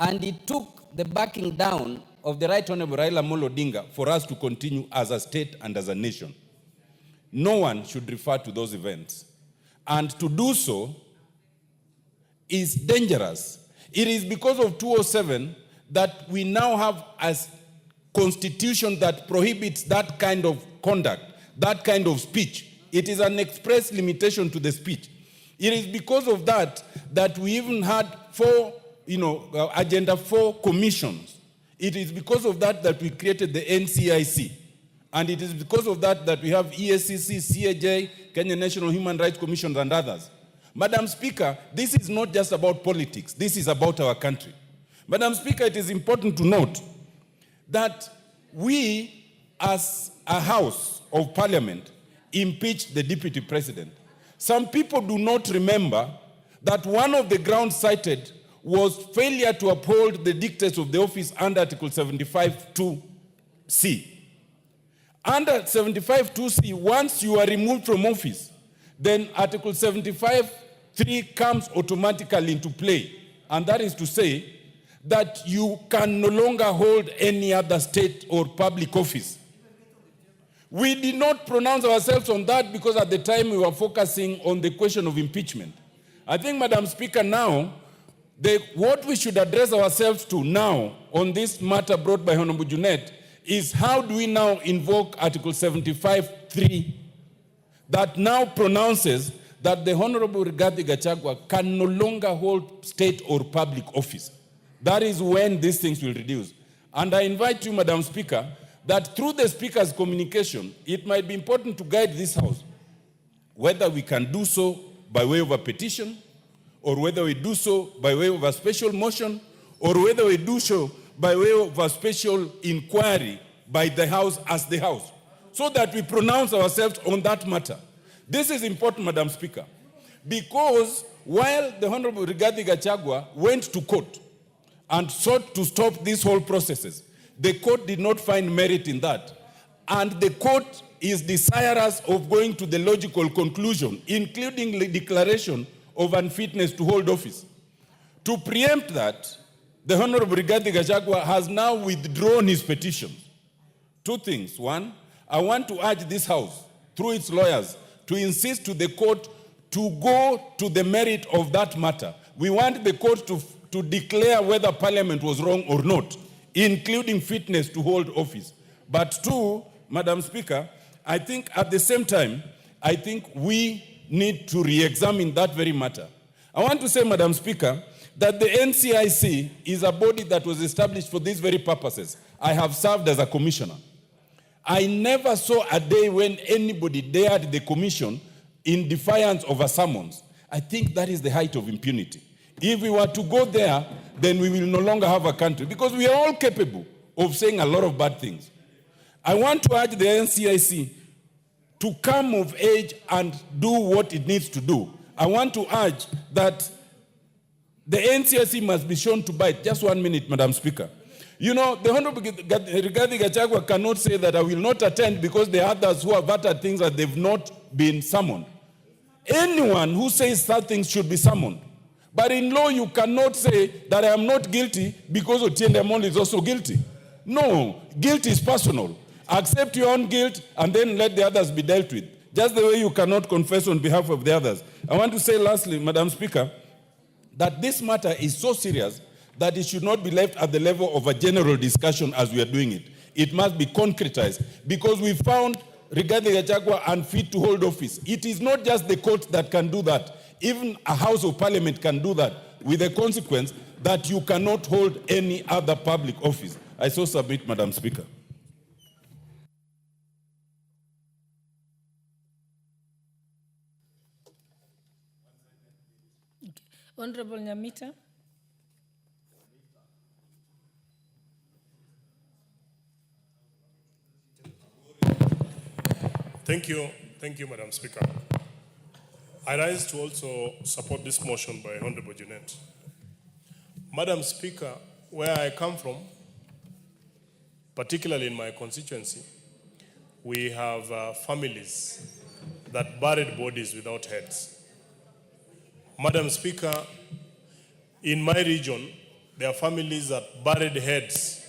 And it took the backing down of the Right Honorable Raila Amolo Odinga for us to continue as a state and as a nation. No one should refer to those events. And to do so is dangerous. It is because of 207 that we now have a constitution that prohibits that kind of conduct, that kind of speech. It is an express limitation to the speech. It is because of that that we even had Agenda 4 commissions. It is because of that that we created the NCIC. And it is because of that that we have ESCC, CAJ, Kenya National Human Rights Commission, and others. Madam Speaker, this is not just about politics. This is about our country. Madam Speaker, it is important to note that we, as a House of Parliament, impeached the Deputy President. Some people do not remember that one of the grounds cited was failure to uphold the dictates of the office under Article 75(2)(c). Under 75(2)(c), once you are removed from office, then Article 75(3) comes automatically into play. And that is to say that you can no longer hold any other state or public office. We did not pronounce ourselves on that because at the time we were focusing on the question of impeachment. I think, Madam Speaker, now, what we should address ourselves to now on this matter brought by Honorable Junet is how do we now invoke Article 75(3) that now pronounces that the Honorable Rigathi Gachagua can no longer hold state or public office. That is when these things will reduce. And I invite you, Madam Speaker, that through the Speaker's communication, it might be important to guide this House, whether we can do so by way of a petition, or whether we do so by way of a special motion, or whether we do so by way of a special inquiry by the House as the House, so that we pronounce ourselves on that matter. This is important, Madam Speaker, because while the Honorable Rigathi Gachagua went to court and sought to stop these whole processes, the court did not find merit in that. And the court is desirous of going to the logical conclusion, including the declaration of unfitness to hold office. To preempt that, the Honorable Rigathi Gachagua has now withdrawn his petition. Two things. One, I want to urge this House, through its lawyers, to insist to the court to go to the merit of that matter. We want the court to declare whether Parliament was wrong or not, including fitness to hold office. But two, Madam Speaker, I think at the same time, I think we need to re-examine that very matter. I want to say, Madam Speaker, that the NCIC is a body that was established for these very purposes. I have served as a commissioner. I never saw a day when anybody dared the commission in defiance of a summons. I think that is the height of impunity. If we were to go there, then we will no longer have a country, because we are all capable of saying a lot of bad things. I want to urge the NCIC to come of age and do what it needs to do. I want to urge that the NCIC must be shown to bite. Just 1 minute, Madam Speaker. You know, the Honorable Rigathi Gachagua cannot say that I will not attend because there are others who have uttered things that they've not been summoned. Anyone who says that things should be summoned. But in law, you cannot say that I am not guilty because Otiende is also guilty. No, guilt is personal. Accept your own guilt and then let the others be dealt with. Just the way you cannot confess on behalf of the others. I want to say lastly, Madam Speaker, that this matter is so serious that it should not be left at the level of a general discussion as we are doing it. It must be concretized, because we found Rigathi Gachagua unfit to hold office. It is not just the court that can do that. Even a House of Parliament can do that, with the consequence that you cannot hold any other public office. I so submit, Madam Speaker. Honorable Nyamita. Thank you, Madam Speaker. I rise to also support this motion by Honorable Junet. Madam Speaker, where I come from, particularly in my constituency, we have families that buried bodies without heads. Madam Speaker, in my region, There are families that buried heads